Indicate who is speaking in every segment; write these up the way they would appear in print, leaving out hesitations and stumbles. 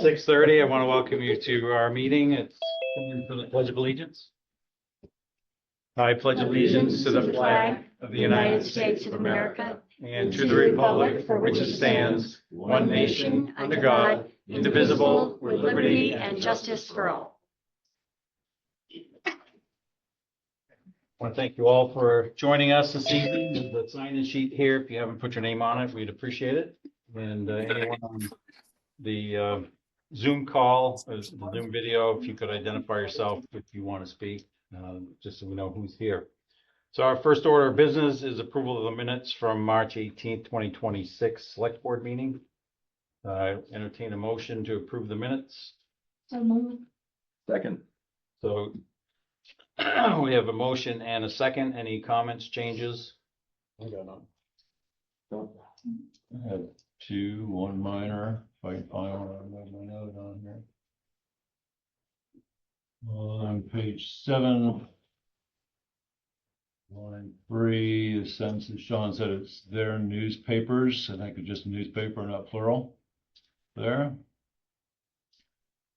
Speaker 1: 6:30. I want to welcome you to our meeting. It's for the Pledge of Allegiance. I pledge allegiance to the flag of the United States of America and to the republic for which it stands, one nation, under God, indivisible, with liberty and justice for all. I want to thank you all for joining us this evening. There's a sign-in sheet here. If you haven't put your name on it, we'd appreciate it. And anyone on the Zoom call, the Zoom video, if you could identify yourself if you want to speak, just so we know who's here. So our first order of business is approval of the minutes from March 18th, 2026 Select Board meeting. Entertain a motion to approve the minutes.
Speaker 2: So moved.
Speaker 3: Second.
Speaker 1: So we have a motion and a second. Any comments, changes?
Speaker 3: I got none. I have two, one minor, if I can find one, I'll have my note on here. On page 7, line 3, the sentence that Sean said it's their newspapers. I think it's just newspaper, not plural. There.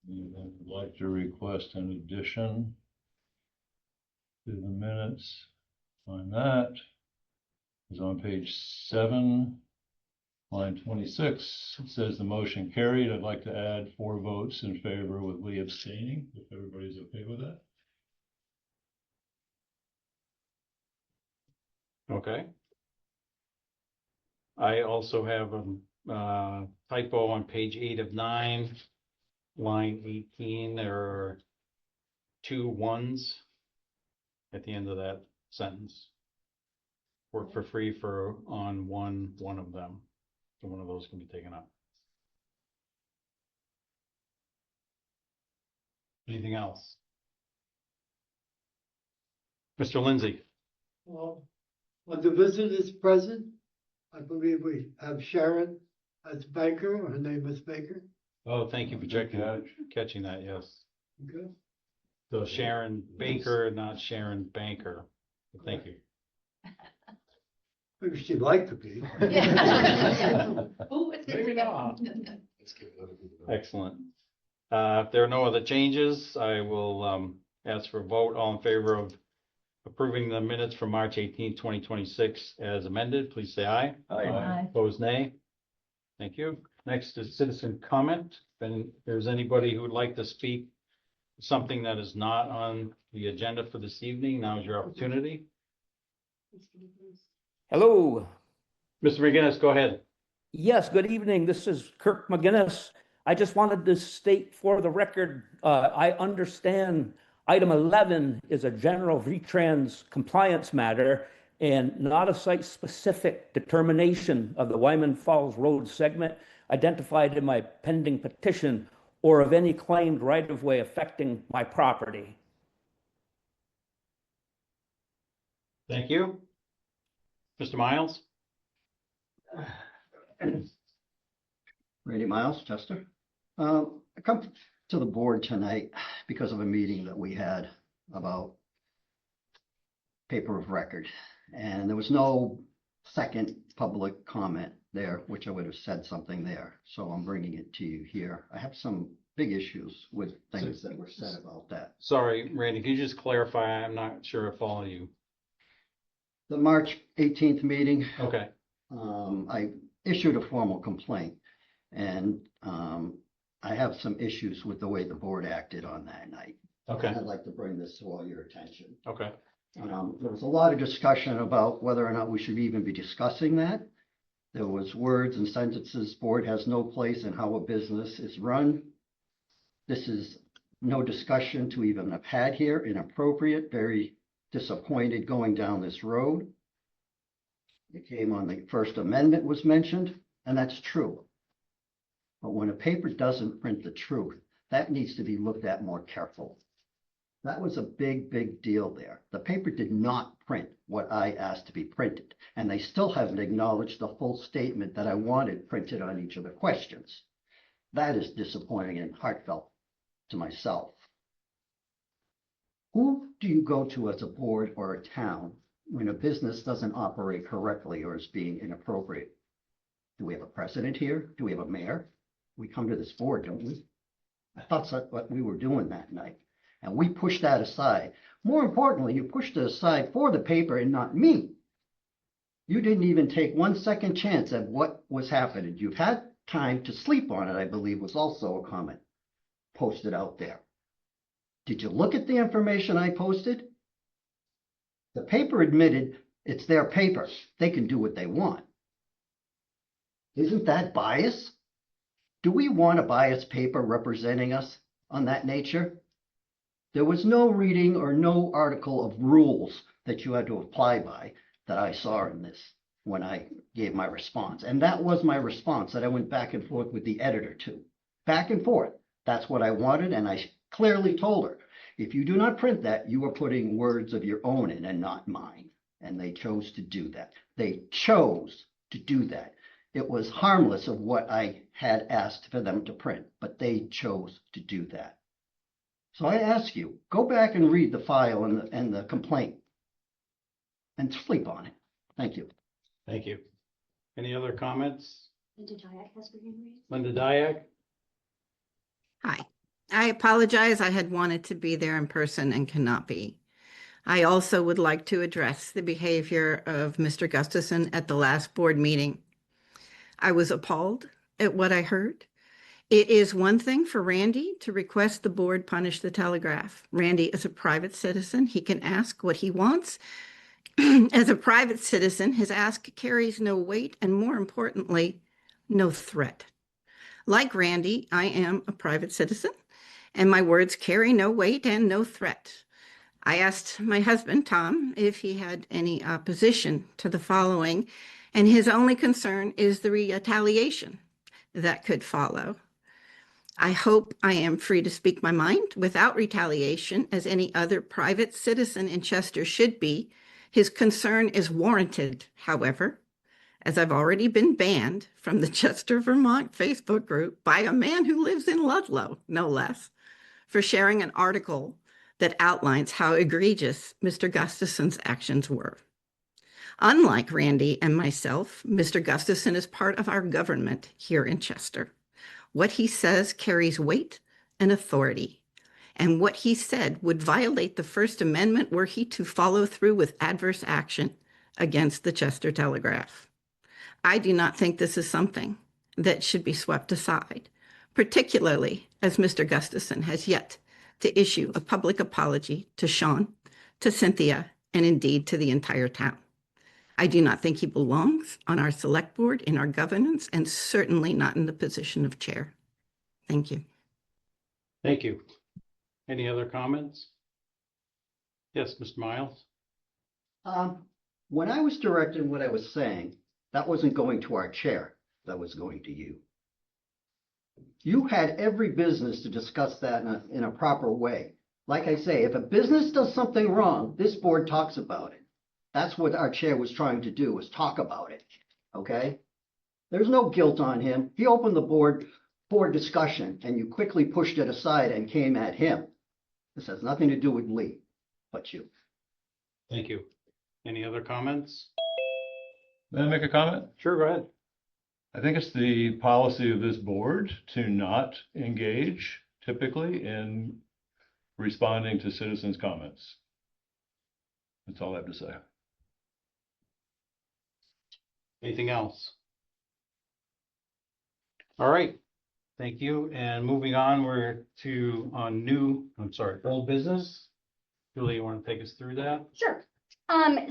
Speaker 3: And I'd like to request an addition to the minutes. Find that is on page 7, line 26. It says the motion carried. I'd like to add 4 votes in favor with Lee abstaining, if everybody's okay with that.
Speaker 1: Okay. I also have a typo on page 8 of 9, line 18. There are 2 ones at the end of that sentence. Work for free for on one of them. So one of those can be taken up. Anything else? Mr. Lindsay.
Speaker 4: Well, when the visitor is present, I believe we have Sharon as Baker. Her name is Baker.
Speaker 1: Oh, thank you for catching that. Yes.
Speaker 4: Okay.
Speaker 1: So Sharon Baker, not Sharon Banker. Thank you.
Speaker 4: Maybe she'd like to be.
Speaker 1: Maybe not. Excellent. If there are no other changes, I will ask for a vote. All in favor of approving the minutes from March 18, 2026 as amended, please say aye.
Speaker 3: Aye.
Speaker 1: Opposed, nay. Thank you. Next is citizen comment. If there's anybody who would like to speak something that is not on the agenda for this evening, now is your opportunity.
Speaker 5: Hello.
Speaker 1: Mr. McGinnis, go ahead.
Speaker 5: Yes, good evening. This is Kirk McGinnis. I just wanted to state for the record, I understand item 11 is a general VTrans compliance matter and not a site-specific determination of the Wyman Falls Road segment identified in my pending petition or of any claimed right-of-way affecting my property.
Speaker 1: Thank you. Mr. Miles?
Speaker 6: Randy Miles, Chester. I come to the board tonight because of a meeting that we had about paper of record. And there was no second public comment there, which I would have said something there. So I'm bringing it to you here. I have some big issues with things that were said about that.
Speaker 1: Sorry, Randy, can you just clarify? I'm not sure I follow you.
Speaker 6: The March 18th meeting,
Speaker 1: Okay.
Speaker 6: I issued a formal complaint, and I have some issues with the way the board acted on that night.
Speaker 1: Okay.
Speaker 6: And I'd like to bring this to all your attention.
Speaker 1: Okay.
Speaker 6: There was a lot of discussion about whether or not we should even be discussing that. There was words and sentences, board has no place in how a business is run. This is no discussion to even have had here, inappropriate, very disappointed going down this road. It came on the First Amendment was mentioned, and that's true. But when a paper doesn't print the truth, that needs to be looked at more carefully. That was a big, big deal there. The paper did not print what I asked to be printed, and they still haven't acknowledged the full statement that I wanted printed on each of the questions. That is disappointing and heartfelt to myself. Who do you go to as a board or a town when a business doesn't operate correctly or is being inappropriate? Do we have a president here? Do we have a mayor? We come to this board, don't we? I thought that's what we were doing that night. And we pushed that aside. More importantly, you pushed it aside for the paper and not me. You didn't even take 1 second chance at what was happening. You've had time to sleep on it, I believe, was also a comment posted out there. Did you look at the information I posted? The paper admitted it's their paper. They can do what they want. Isn't that bias? Do we want a biased paper representing us on that nature? There was no reading or no article of rules that you had to apply by that I saw in this when I gave my response. And that was my response that I went back and forth with the editor to. Back and forth. That's what I wanted, and I clearly told her, if you do not print that, you are putting words of your own in and not mine. And they chose to do that. They chose to do that. It was harmless of what I had asked for them to print, but they chose to do that. So I ask you, go back and read the file and the complaint and sleep on it. Thank you.
Speaker 1: Thank you. Any other comments?
Speaker 2: Linda Dyack has her hand raised.
Speaker 1: Linda Dyack?
Speaker 7: Hi, I apologize. I had wanted to be there in person and cannot be. I also would like to address the behavior of Mr. Gustafson at the last board meeting. I was appalled at what I heard. It is one thing for Randy to request the board punish the Telegraph. Randy is a private citizen. He can ask what he wants. As a private citizen, his ask carries no weight and, more importantly, no threat. Like Randy, I am a private citizen, and my words carry no weight and no threat. I asked my husband, Tom, if he had any opposition to the following, and his only concern is the retaliation that could follow. I hope I am free to speak my mind without retaliation, as any other private citizen in Chester should be. His concern is warranted, however, as I've already been banned from the Chester, Vermont Facebook group by a man who lives in Ludlow, no less, for sharing an article that outlines how egregious Mr. Gustafson's actions were. Unlike Randy and myself, Mr. Gustafson is part of our government here in Chester. What he says carries weight and authority, and what he said would violate the First Amendment were he to follow through with adverse action against the Chester Telegraph. I do not think this is something that should be swept aside, particularly as Mr. Gustafson has yet to issue a public apology to Sean, to Cynthia, and indeed to the entire town. I do not think he belongs on our select board, in our governance, and certainly not in the position of chair. Thank you.
Speaker 1: Thank you. Any other comments? Yes, Mr. Miles?
Speaker 6: When I was directing what I was saying, that wasn't going to our chair, that was going to you. You had every business to discuss that in a proper way. Like I say, if a business does something wrong, this board talks about it. That's what our chair was trying to do, was talk about it, okay? There's no guilt on him. He opened the board for discussion, and you quickly pushed it aside and came at him. This has nothing to do with Lee, but you.
Speaker 1: Thank you. Any other comments?
Speaker 3: May I make a comment?
Speaker 1: Sure, go ahead.
Speaker 3: I think it's the policy of this board to not engage typically in responding to citizens' comments. That's all I have to say.
Speaker 1: Anything else? All right, thank you. And moving on, we're to old business. Julie, you want to take us through that?
Speaker 2: Sure.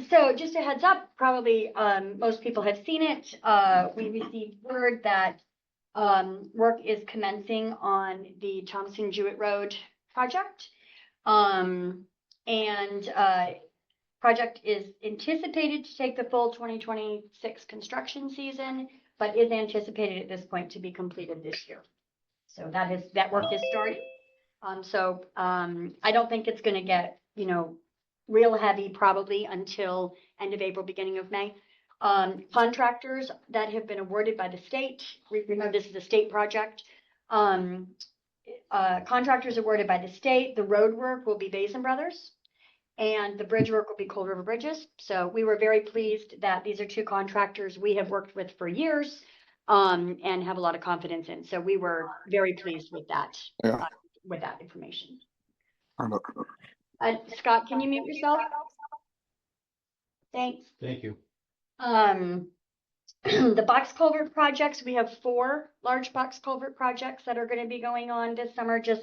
Speaker 2: So just a heads up, probably, most people have seen it. We received word that, work is commencing on the Thompson Jewett Road project. Project is anticipated to take the full 2026 construction season, but is anticipated at this point to be completed this year. So that work is started. I don't think it's going to get, real heavy probably until end of April, beginning of May. Contractors that have been awarded by the state, remember this is a state project. Contractors awarded by the state, the road work will be Basin Brothers, and the bridge work will be Cold River Bridges. So we were very pleased that these are two contractors we have worked with for years. and have a lot of confidence in. So we were very pleased with
Speaker 8: Yeah.
Speaker 2: that information.
Speaker 8: I know.
Speaker 2: Scott, can you mute yourself? Thanks.
Speaker 1: Thank you.
Speaker 2: The box culvert projects, we have 4 large box culvert projects that are going to be going on this summer. Just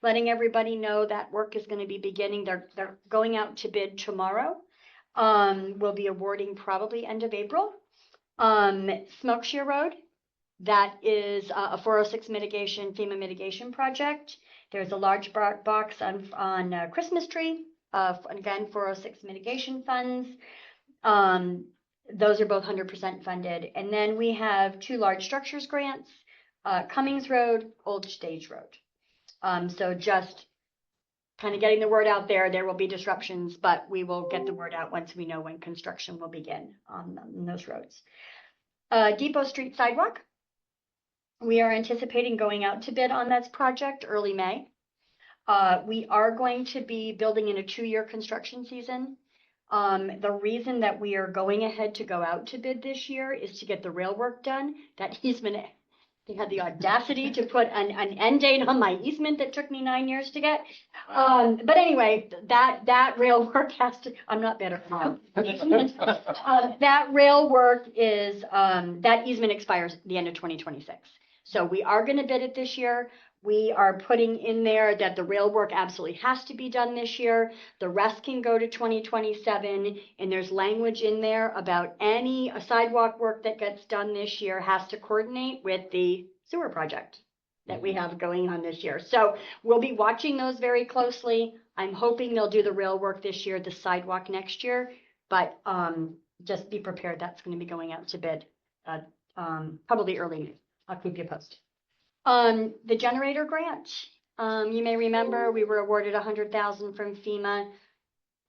Speaker 2: letting everybody know that work is going to be beginning. They're going out to bid tomorrow. We'll be awarding probably end of April. Smokeshare Road, that is a 406 mitigation, FEMA mitigation project. There's a large box on Christmas tree, again, 406 mitigation funds. Those are both 100% funded. And then we have 2 large structures grants, Cummings Road, Old Stage Road. So just kind of getting the word out there. There will be disruptions, but we will get the word out once we know when construction will begin on those roads. Depot Street Sidewalk. We are anticipating going out to bid on this project early May. We are going to be building in a 2-year construction season. The reason that we are going ahead to go out to bid this year is to get the rail work done. That easement, they had the audacity to put an end date on my easement that took me 9 years to get. But anyway, that rail work has to, I'm not better now. That rail work is, that easement expires at the end of 2026. So we are going to bid it this year. We are putting in there that the rail work absolutely has to be done this year. The rest can go to 2027. And there's language in there about any sidewalk work that gets done this year has to coordinate with the sewer project that we have going on this year. So we'll be watching those very closely. I'm hoping they'll do the rail work this year, the sidewalk next year. But just be prepared. That's going to be going out to bid probably early May. I'll keep you posted. The generator grant, you may remember we were awarded $100,000 from FEMA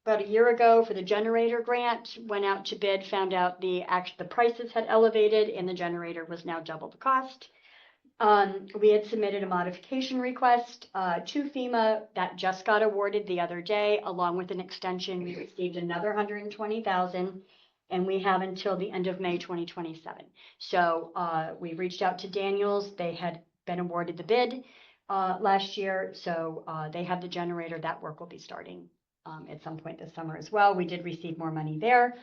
Speaker 2: about a year ago for the generator grant. Went out to bid, found out the prices had elevated and the generator was now double the cost. We had submitted a modification request to FEMA that just got awarded the other day, along with an extension. We received another $120,000. And we have until the end of May 2027. So we reached out to Daniels. They had been awarded the bid last year. So they have the generator. That work will be starting at some point this summer as well. We did receive more money there.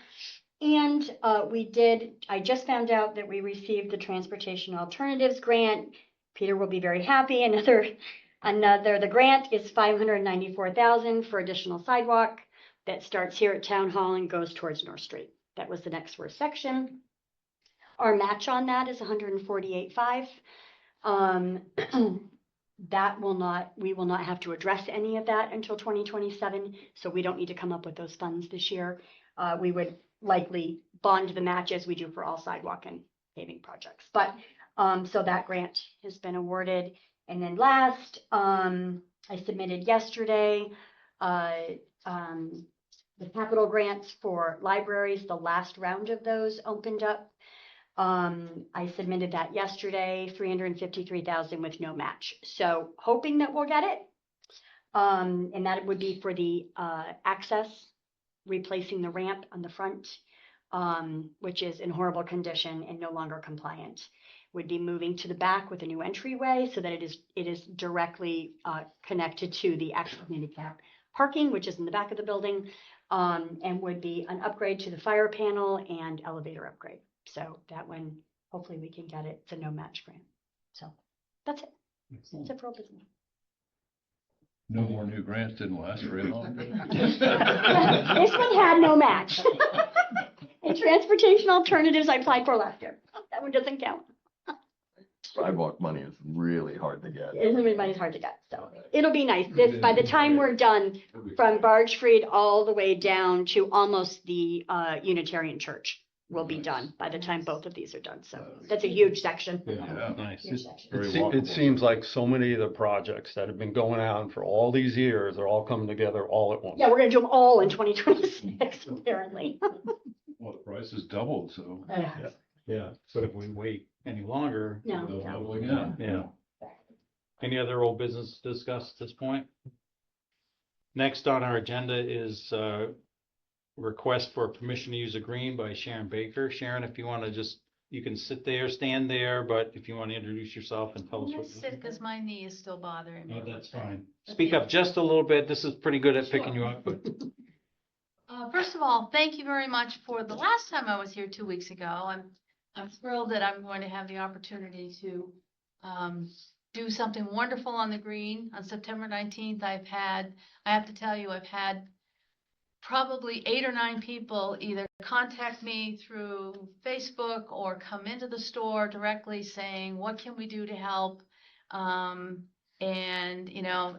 Speaker 2: And I just found out that we received the Transportation Alternatives Grant. Peter will be very happy. The grant is $594,000 for additional sidewalk that starts here at Town Hall and goes towards North Street. That was the next worst section. Our match on that is $148,500. We will not have to address any of that until 2027. So we don't need to come up with those funds this year. We would likely bond the match as we do for all sidewalk and paving projects. But so that grant has been awarded. And then last, I submitted yesterday, the capital grants for libraries. The last round of those opened up. I submitted that yesterday, $353,000 with no match. So hoping that we'll get it. And that would be for the access, replacing the ramp on the front, which is in horrible condition and no longer compliant. Would be moving to the back with a new entryway so that it is directly connected to the actual handicap parking, which is in the back of the building. And would be an upgrade to the fire panel and elevator upgrade. So that one, hopefully we can get it. It's a no match grant. So that's it. That's it for all business.
Speaker 3: No more new grants didn't last very long.
Speaker 2: This one had no match. And Transportation Alternatives I applied for last year. That one doesn't count.
Speaker 8: Sidewalk money is really hard to get.
Speaker 2: Everybody's hard to get. So it'll be nice. By the time we're done, from Barge Freed all the way down to almost the Unitarian Church will be done by the time both of these are done. So that's a huge section.
Speaker 3: Yeah.
Speaker 1: Nice.
Speaker 2: Huge section.
Speaker 3: Very
Speaker 9: It
Speaker 3: walkable.
Speaker 9: seems like so many of the projects that have been going on for all these years are all coming together all at once.
Speaker 2: Yeah, we're gonna do them all in 2026, apparently.
Speaker 3: Well, the price has doubled, so.
Speaker 1: Yeah, but if we wait any longer.
Speaker 2: No,
Speaker 3: They'll
Speaker 2: no.
Speaker 3: double again.
Speaker 1: Yeah. Any other old business to discuss at this point? Next on our agenda is request for permission to use a green by Sharon Baker. Sharon, if you want to just You can sit there, stand there, but if you want to introduce yourself and tell us
Speaker 10: I'm
Speaker 1: what.
Speaker 10: gonna sit because my knee is still bothering me.
Speaker 1: No, that's fine. Speak up just a little bit. This is pretty good at picking you up, but
Speaker 10: First of all, thank you very much for the last time I was here 2 weeks ago. I'm thrilled that I'm going to have the opportunity to do something wonderful on the green on September 19th. I have to tell you, I've had probably 8 or 9 people either contact me through Facebook or come into the store directly saying, what can we do to help? And, you know,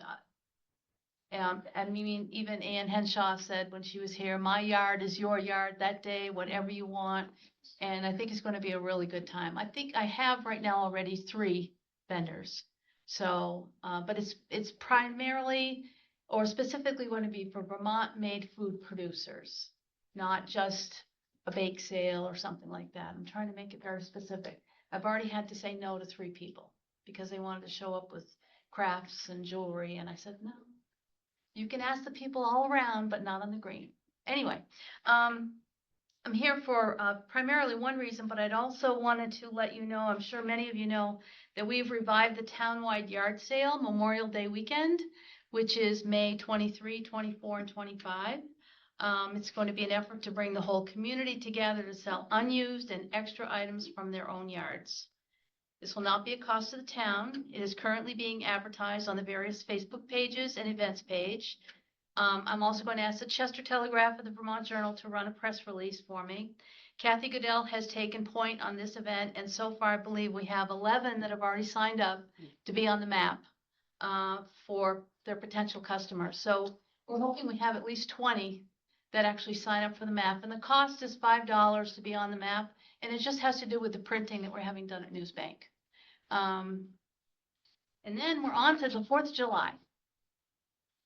Speaker 10: I mean, even Ann Henshaw said when she was here, my yard is your yard that day, whatever you want. And I think it's going to be a really good time. I think I have right now already 3 vendors. So, but it's primarily or specifically going to be for Vermont-made food producers, not just a bake sale or something like that. I'm trying to make it very specific. I've already had to say no to 3 people because they wanted to show up with crafts and jewelry. And I said, no, you can ask the people all around, but not on the green. Anyway, I'm here for primarily one reason, but I'd also wanted to let you know, I'm sure many of you know, that we've revived the townwide yard sale Memorial Day weekend, which is May 23, 24, and 25. It's going to be an effort to bring the whole community together to sell unused and extra items from their own yards. This will not be a cost to the town. It is currently being advertised on the various Facebook pages and events page. I'm also going to ask the Chester Telegraph and the Vermont Journal to run a press release for me. Kathy Goodell has taken point on this event, and so far I believe we have 11 that have already signed up to be on the map for their potential customers. So we're hoping we have at least 20 that actually sign up for the map. And the cost is $5 to be on the map, and it just has to do with the printing that we're having done at Newsbank. And then we're on to the 4th of July.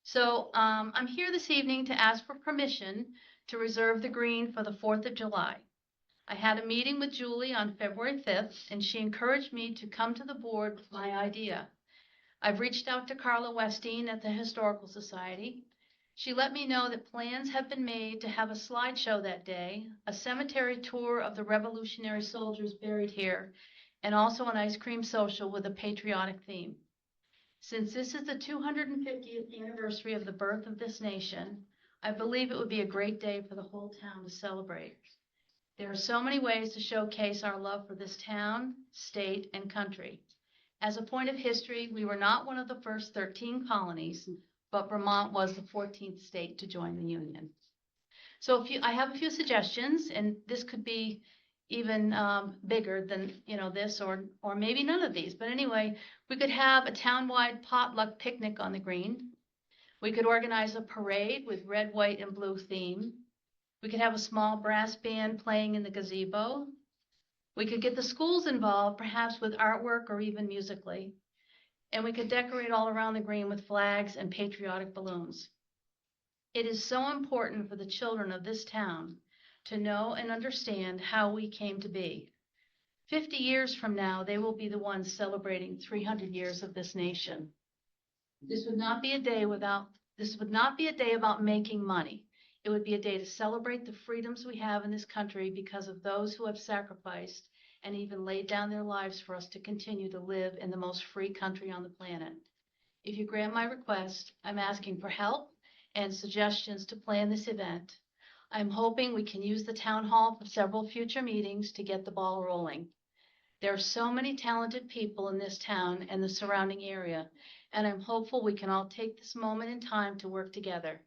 Speaker 10: So I'm here this evening to ask for permission to reserve the green for the 4th of July. I had a meeting with Julie on February 5th, and she encouraged me to come to the board with my idea. I've reached out to Carla Westeen at the Historical Society. She let me know that plans have been made to have a slideshow that day, a cemetery tour of the Revolutionary soldiers buried here, and also an ice cream social with a patriotic theme. Since this is the 250th anniversary of the birth of this nation, I believe it would be a great day for the whole town to celebrate. There are so many ways to showcase our love for this town, state, and country. As a point of history, we were not one of the first 13 colonies, but Vermont was the 14th state to join the Union. So I have a few suggestions, and this could be even bigger than this or maybe none of these. But anyway, we could have a townwide potluck picnic on the green. We could organize a parade with red, white, and blue theme. We could have a small brass band playing in the gazebo. We could get the schools involved, perhaps with artwork or even musically. And we could decorate all around the green with flags and patriotic balloons. It is so important for the children of this town to know and understand how we came to be. 50 years from now, they will be the ones celebrating 300 years of this nation. This would not be a day about making money. It would be a day to celebrate the freedoms we have in this country because of those who have sacrificed and even laid down their lives for us to continue to live in the most free country on the planet. If you grant my request, I'm asking for help and suggestions to plan this event. I'm hoping we can use the town hall for several future meetings to get the ball rolling. There are so many talented people in this town and the surrounding area, and I'm hopeful we can all take this moment in time to work together.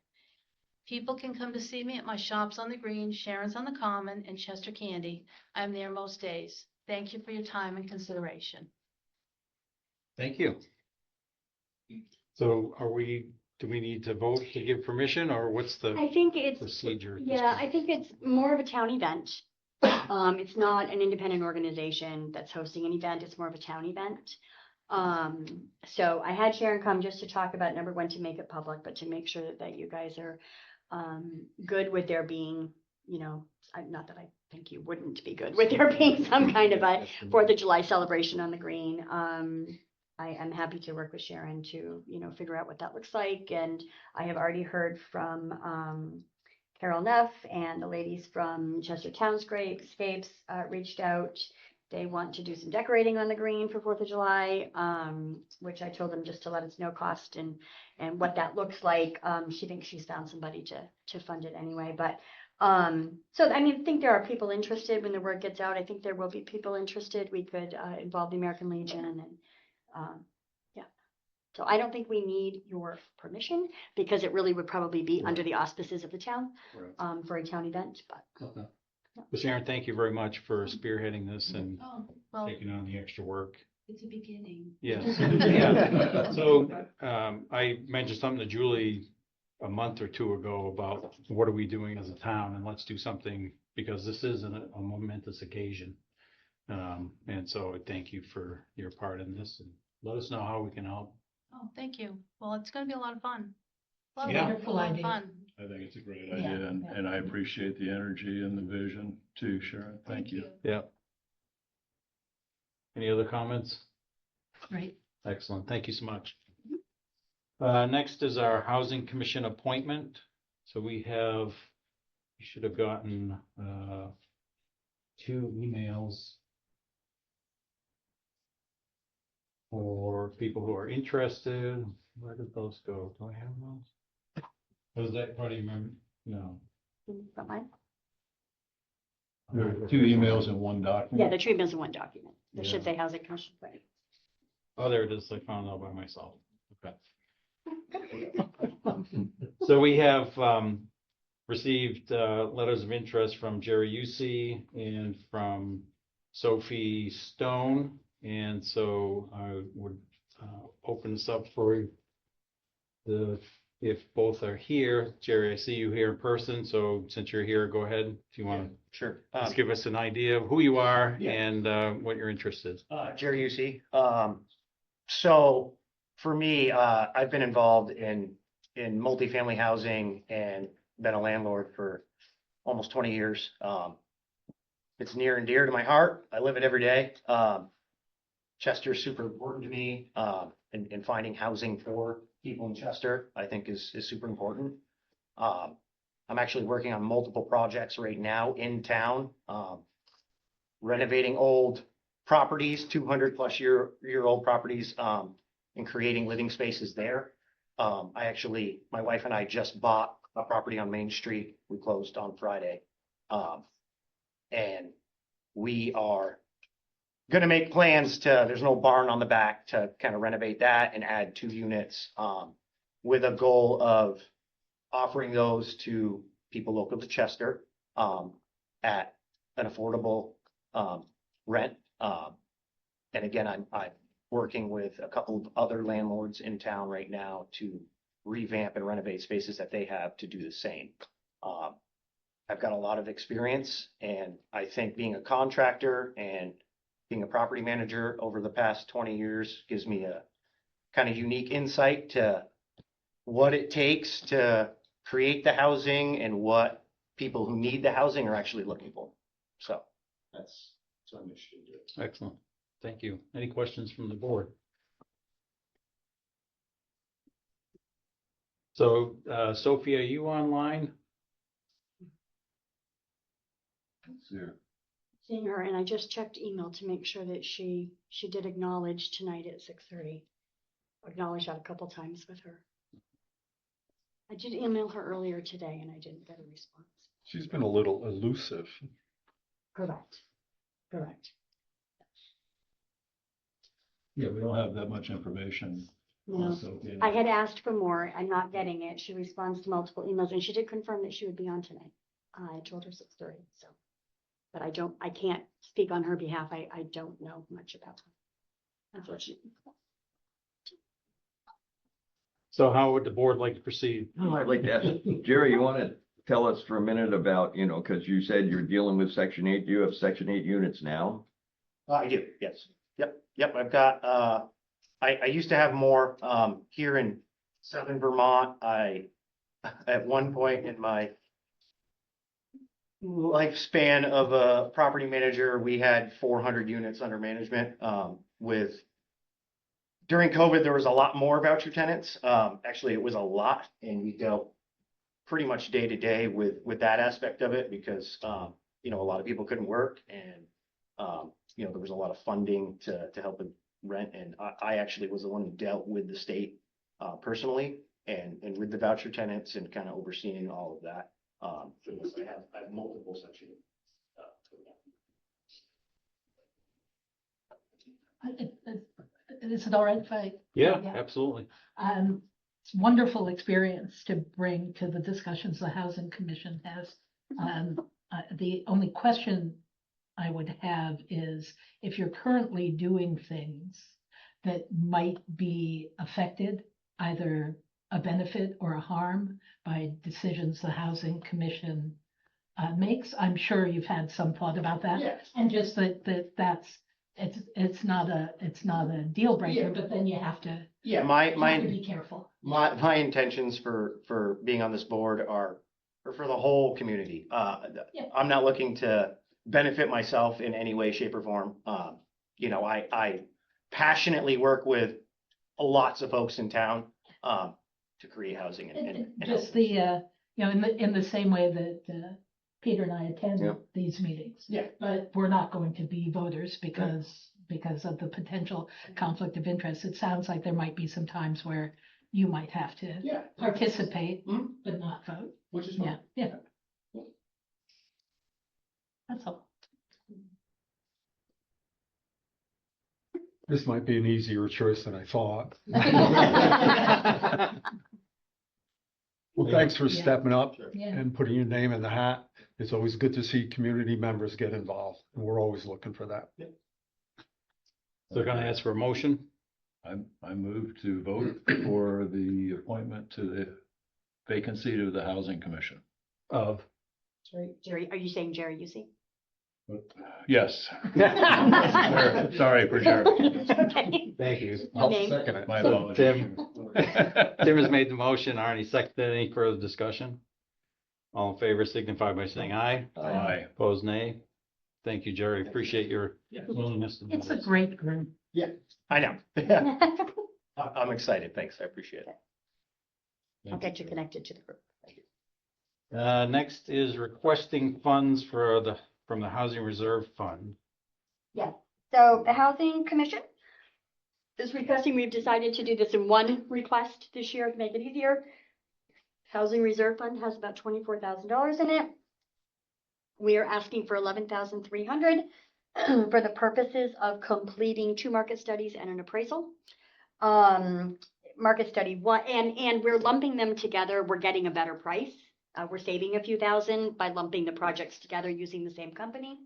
Speaker 10: People can come to see me at my shops on the green, Sharon's on the Common, and Chester Candy. I'm there most days. Thank you for your time and consideration.
Speaker 1: thank you. So do we need to vote to give permission, or what's the
Speaker 2: I think it's,
Speaker 1: procedure? at this
Speaker 2: yeah,
Speaker 1: point?
Speaker 2: I think it's more of a town event. It's not an independent organization that's hosting an event. It's more of a town event. So I had Sharon come just to talk about, number one, to make it public, but to make sure that you guys are good with there being, not that I think you wouldn't be good with there being some kind of a 4th of July celebration on the green. I am happy to work with Sharon to, figure out what that looks like. And I have already heard from Carol Neff and the ladies from Chester Townscapes reached out. They want to do some decorating on the green for 4th of July, which I told them just to let us know cost and what that looks like. She thinks she's found somebody to fund it anyway, but so I mean, I think there are people interested when the word gets out. I think there will be people interested. We could involve the American Legion and yeah. So I don't think we need your permission because it really would probably be under the auspices of the town for a town event, but.
Speaker 1: Okay. Well, Sharon, thank you very much for spearheading this and
Speaker 10: Oh, well,
Speaker 1: taking on the extra work.
Speaker 10: it's a beginning.
Speaker 1: Yes. Yeah. So I mentioned something to Julie a month or two ago about what are we doing as a town, and let's do something because this is a momentous occasion. And so I thank you for your part in this, and let us know how we can help.
Speaker 10: Oh, thank you. Well, it's gonna be a lot of fun.
Speaker 1: Yeah.
Speaker 10: A lot of fun.
Speaker 3: I think it's a great idea, and I appreciate the energy and the vision too, Sharon. Thank you.
Speaker 1: Yeah. Any other comments?
Speaker 10: Right.
Speaker 1: Excellent. Thank you so much. Next is our Housing Commission appointment. So we should have gotten 2 emails for people who are interested. Where did those go? Do I have those? Was that part of your memory? No.
Speaker 2: Not mine?
Speaker 3: There are 2 emails in one document.
Speaker 2: Yeah, the treatment's in one document. There should say Housing Commission. Right.
Speaker 1: Oh, there it is. I found it all by myself. Okay. So we have received letters of interest from Jerry Usey and from Sophie Stone. And so I would open this up for if both are here. Jerry, I see you here in person. So since you're here, go ahead if you want to.
Speaker 11: Sure.
Speaker 1: Just give us an idea of who you are
Speaker 11: Yeah.
Speaker 1: and what your interest is.
Speaker 11: Jerry Usey. So for me, I've been involved in multifamily housing and been a landlord for almost 20 years. It's near and dear to my heart. I live it every day. Chester's super important to me, and finding housing for people in Chester, I think is super important. I'm actually working on multiple projects right now in town, renovating old properties, 200+ year old properties, and creating living spaces there. My wife and I just bought a property on Main Street. We closed on Friday. And we are going to make plans there's no barn on the back, to kind of renovate that and add 2 units, with a goal of offering those to people local to Chester, at an affordable, rent. And again, I'm working with a couple of other landlords in town right now to revamp and renovate spaces that they have to do the same. I've got a lot of experience, and I think being a contractor and being a property manager over the past 20 years gives me a kind of unique insight to what it takes to create the housing and what people who need the housing are actually looking for. So that's what I'm interested in doing.
Speaker 1: Excellent. Thank you. Any questions from the board? So, Sophie, are you online?
Speaker 2: Seeing her, and I just checked email to make sure that she did acknowledge tonight at 6:30. Acknowledged that a couple times with her. I did email her earlier today and I didn't get a response.
Speaker 3: She's been a little elusive.
Speaker 2: Correct.
Speaker 3: Yeah, we don't have that much information.
Speaker 2: No, I had asked for more. I'm not getting it. She responds to multiple emails and she did confirm that she would be on tonight. I told her 6:30, so. But I can't speak on her behalf. I don't know much about her, unfortunately.
Speaker 1: So how would the board like to proceed?
Speaker 8: Oh, I'd like to ask, Jerry, you want to tell us for a minute about, because you said you're dealing with Section 8. Do you have Section 8 units now?
Speaker 11: I do, yes. Yep. I've got, I used to have more, here in southern Vermont. At one point in my lifespan of a property manager, we had 400 units under management, during COVID, there was a lot more voucher tenants. Actually, it was a lot, and we dealt pretty much day to day with that aspect of it because, you know, a lot of people couldn't work and, you know, there was a lot of funding to help with rent. And I actually was the one who dealt with the state, personally and with the voucher tenants and kind of overseeing all of that. So yes, I have multiple sections.
Speaker 12: Is it all right if I?
Speaker 1: Yeah,
Speaker 12: Yeah.
Speaker 1: absolutely.
Speaker 12: It's a wonderful experience to bring to the discussions the Housing Commission has. The only question I would have is if you're currently doing things that might be affected, either a benefit or a harm by decisions the Housing Commission makes. I'm sure you've had some thought about that.
Speaker 11: Yes.
Speaker 12: And just that's, it's not a deal breaker,
Speaker 11: Yeah.
Speaker 12: but then you have to,
Speaker 11: Yeah,
Speaker 12: be careful.
Speaker 11: my intentions for being on this board are for the whole community.
Speaker 12: Yeah.
Speaker 11: I'm not looking to benefit myself in any way, shape or form. You know, I passionately work with lots of folks in town, to create housing and
Speaker 12: Just the, you know, in the same way that Peter and I attend
Speaker 11: Yep.
Speaker 12: these meetings.
Speaker 11: Yeah.
Speaker 12: But we're not going to be voters because of the potential conflict of interest. It sounds like there might be some times where you might have to
Speaker 11: Yeah.
Speaker 12: participate,
Speaker 11: Mhm.
Speaker 12: but not vote.
Speaker 11: Which is
Speaker 12: Yeah,
Speaker 11: fine.
Speaker 12: yeah. That's all.
Speaker 9: This might be an easier choice than I thought. Well, thanks for
Speaker 12: Yeah.
Speaker 9: stepping up
Speaker 12: Yeah.
Speaker 9: and putting your name in the hat. It's always good to see community members get involved, and we're always looking for that.
Speaker 1: So can I ask for a motion?
Speaker 3: I move to vote for the appointment to the vacancy to the Housing Commission.
Speaker 1: Of.
Speaker 2: Jerry, are you saying Jerry Usey?
Speaker 3: Yes. Sorry for Jerry.
Speaker 2: Okay.
Speaker 1: Thank you.
Speaker 9: I'll
Speaker 2: Name?
Speaker 9: second it.
Speaker 3: My
Speaker 1: So,
Speaker 3: apologies.
Speaker 1: Tim has made the motion. Arnie seconded. Any further discussion? All in favor signify by saying aye.
Speaker 3: Aye.
Speaker 1: Opposed, nay. Thank you, Jerry. Appreciate your willingness to do
Speaker 12: It's a
Speaker 1: this.
Speaker 12: great group.
Speaker 11: I know. I'm excited. Thanks. I appreciate it.
Speaker 2: I'll get you connected to the group.
Speaker 1: Next is requesting funds from the Housing Reserve Fund.
Speaker 2: So the Housing Commission is requesting, we've decided to do this in one request this year to make it easier. Housing Reserve Fund has about $24,000 in it. We are asking for $11,300 for the purposes of completing 2 market studies and an appraisal. Market study one, and we're lumping them together. We're getting a better price. We're saving a few thousand by lumping the projects together using the same company.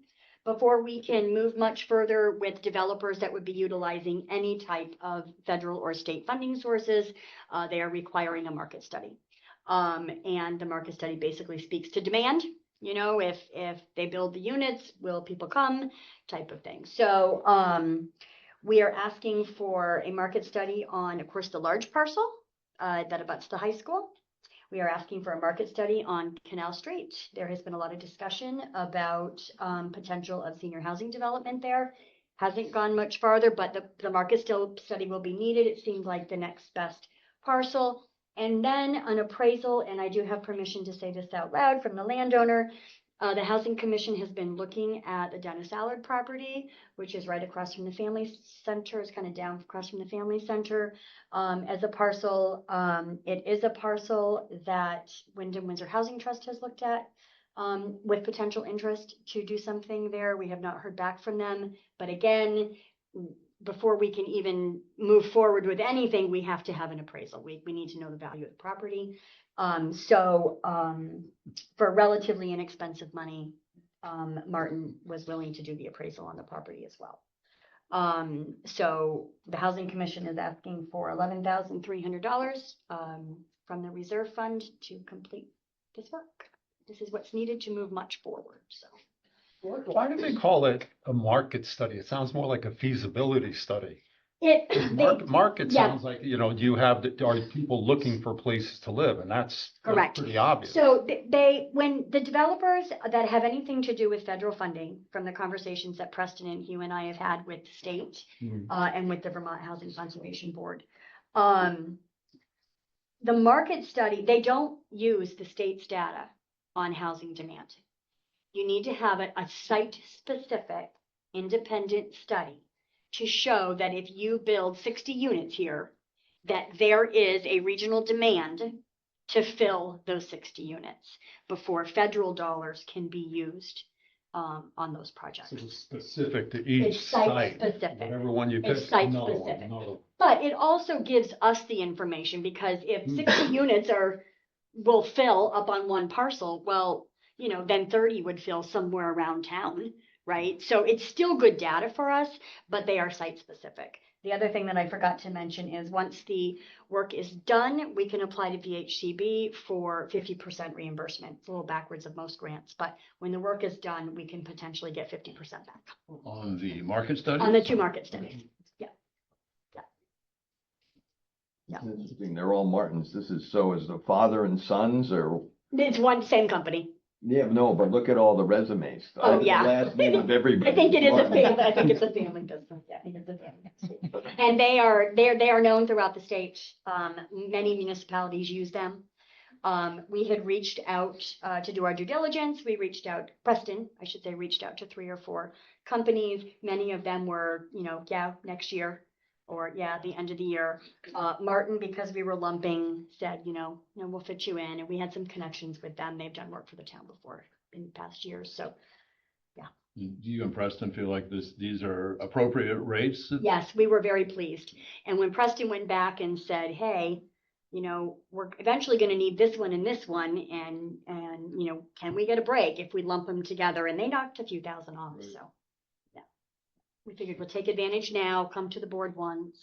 Speaker 2: Before we can move much further with developers that would be utilizing any type of federal or state funding sources, they are requiring a market study. And the market study basically speaks to demand. You know, if they build the units, will people come, type of thing. So we are asking for a market study on, of course, the large parcel that abuts the high school. We are asking for a market study on Canal Street. There has been a lot of discussion about potential of senior housing development there. Hasn't gone much farther, but the market study will be needed. It seems like the next best parcel. And then an appraisal, and I do have permission to say this out loud from the landowner. The Housing Commission has been looking at the Dennis Allard property, which is right across from the Family Center. It's kind of down across from the Family Center as a parcel. It is a parcel that Wyndham Windsor Housing Trust has looked at with potential interest to do something there. We have not heard back from them. But again, before we can even move forward with anything, we have to have an appraisal. We need to know the value of the property. For relatively inexpensive money, Martin was willing to do the appraisal on the property as well. So the Housing Commission is asking for $11,300 from the reserve fund to complete this work. This is what's needed to move much forward, so.
Speaker 9: Why do they call it a market study? It sounds more like a feasibility study. Market
Speaker 2: yeah.
Speaker 9: sounds like, you know, are people looking for places to live? And that's
Speaker 2: Correct.
Speaker 9: pretty obvious.
Speaker 2: So when the developers that have anything to do with federal funding, from the conversations that Preston and Hugh and I have had with the state and with the Vermont Housing Conservation Board, the market study, they don't use the state's data on housing demand. You need to have a site-specific independent study to show that if you build 60 units here, that there is a regional demand to fill those 60 units before federal dollars can be used on those projects.
Speaker 9: So it's specific to each
Speaker 2: It's
Speaker 9: site,
Speaker 2: site-specific.
Speaker 9: whatever one you pick.
Speaker 2: It's site-specific. But it also gives us the information, because if 60 units will fill up on one parcel, well, you know, then 30 would fill somewhere around town, right? So it's still good data for us, but they are site-specific. The other thing that I forgot to mention is once the work is done, we can apply to VHCB for 50% reimbursement. It's a little backwards of most grants, but when the work is done, we can potentially get 50% back
Speaker 3: On the market study?
Speaker 2: on the 2 market studies. Yeah.
Speaker 8: Interesting. They're all Martins. This is, so is the father and sons, or?
Speaker 2: It's one same company.
Speaker 8: Yeah, no, but look at all the resumes.
Speaker 2: Oh, yeah.
Speaker 8: The last name of everybody.
Speaker 2: I think it is a
Speaker 8: Martin.
Speaker 2: family. I think it's a family business. Yeah, I think it's a family business. And they are known throughout the state. Many municipalities use them. We had reached out to do our due diligence. We reached out, Preston, I should say, reached out to 3 or 4 companies. Many of them were, you know, next year, or the end of the year. Martin, because we were lumping, said, you know, we'll fit you in. And we had some connections with them. They've done work for the town before in past years. So,
Speaker 3: Do you and Preston feel like these are appropriate rates?
Speaker 2: yes, we were very pleased. And when Preston went back and said, hey, you know, we're eventually going to need this one and this one. And, you know, can we get a break if we lump them together? And they knocked a few thousand off.
Speaker 3: Right.
Speaker 2: So, yeah, we figured we'll take advantage now, come to the board once.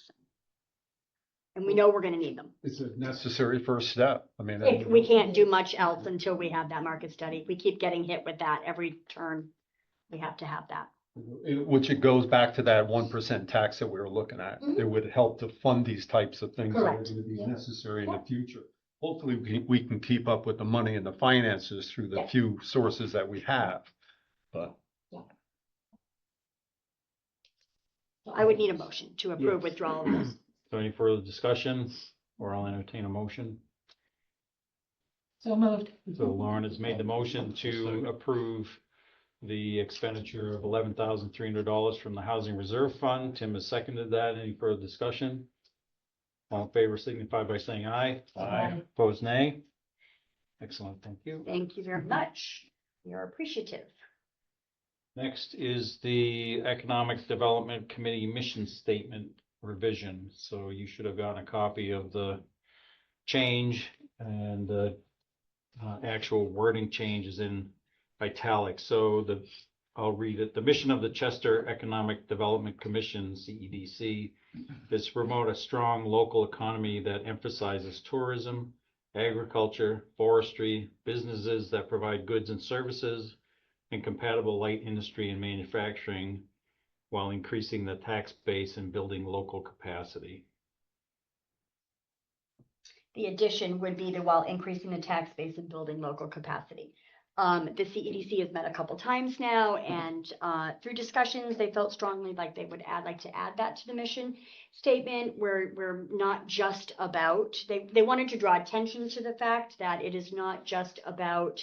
Speaker 2: And we know we're going to need them.
Speaker 9: It's a necessary first step. I mean.
Speaker 2: We can't do much else until we have that market study. We keep getting hit with that every turn. We have to have that.
Speaker 9: Which it goes back to that 1% tax that we were looking at.
Speaker 2: Mhm.
Speaker 9: It would help to fund these types of things that are
Speaker 2: Correct.
Speaker 9: going to be
Speaker 2: Yeah.
Speaker 9: necessary in the
Speaker 2: Yeah.
Speaker 9: future. Hopefully, we can keep up with the money and the finances through the
Speaker 2: Yeah.
Speaker 9: few sources that we have. But
Speaker 2: So I would need a motion to approve
Speaker 1: Yes.
Speaker 2: withdrawal of this.
Speaker 1: So any further discussion, or I'll entertain a motion?
Speaker 12: So moved.
Speaker 1: So Lauren has made the motion to approve the expenditure of $11,300 from the Housing Reserve Fund. Tim has seconded that. Any further discussion? All in favor signify by saying aye.
Speaker 12: Aye.
Speaker 1: Opposed, nay. Excellent, thank you.
Speaker 2: Thank you very much. We are appreciative.
Speaker 1: Next is the Economic Development Committee mission statement revision. So you should have gotten a copy of the change, and the actual wording change is in italics. So I'll read it. The mission of the Chester Economic Development Commission, CEDC, is to promote a strong local economy that emphasizes tourism, agriculture, forestry, businesses that provide goods and services, and compatible light industry and manufacturing, while increasing the tax base and building local capacity.
Speaker 2: The addition would be while increasing the tax base and building local capacity. The CEDC has met a couple times now, and through discussions, they felt strongly like they would like to add that to the mission statement. We're not just about, they wanted to draw attention to the fact that it is not just about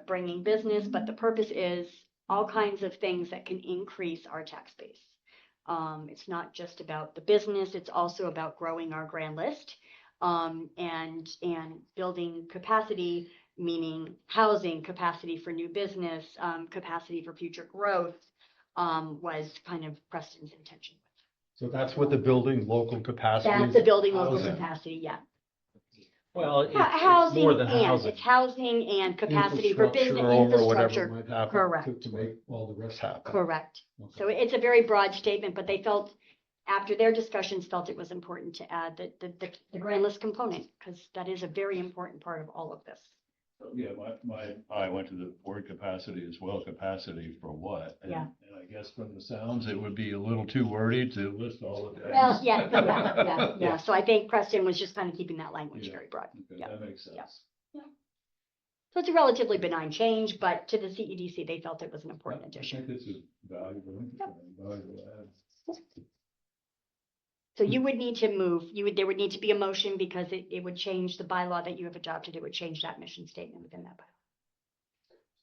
Speaker 2: bringing business, but the purpose is all kinds of things that can increase our tax base. It's not just about the business, it's also about growing our grand list, and building capacity, meaning housing, capacity for new business, capacity for future growth, was kind of Preston's intention.
Speaker 9: so that's what the building local capacity.
Speaker 2: That's the building local
Speaker 9: Housing.
Speaker 2: capacity, yeah.
Speaker 1: Well, it's
Speaker 2: Housing
Speaker 1: more than
Speaker 2: and,
Speaker 1: housing.
Speaker 2: it's housing and capacity for business
Speaker 9: Infrastructure or whatever
Speaker 2: infrastructure.
Speaker 9: might happen
Speaker 2: Correct.
Speaker 9: To make all the rest happen.
Speaker 2: Correct.
Speaker 9: Okay.
Speaker 2: So it's a very broad statement, but they felt, after their discussions, felt it was important to add the grand list component, because that is a very important part of all of this.
Speaker 3: Yeah, I went to the word capacity as well. Capacity for what? And-
Speaker 2: Yeah.
Speaker 3: And I guess from the sounds, it would be a little too wordy to list all of that.
Speaker 2: Well, yeah. So I think Preston was just kind of keeping that language
Speaker 3: Yeah.
Speaker 2: very broad.
Speaker 3: Okay,
Speaker 2: Yeah.
Speaker 3: that makes sense.
Speaker 2: Yeah. So it's a relatively benign change, but to the CEDC, they felt it was an important
Speaker 3: I
Speaker 2: addition.
Speaker 3: think it's a valuable add.
Speaker 2: So you would need to move, there would need to be a motion because it would change the bylaw that you have adopted. It would change that mission statement within that bylaw.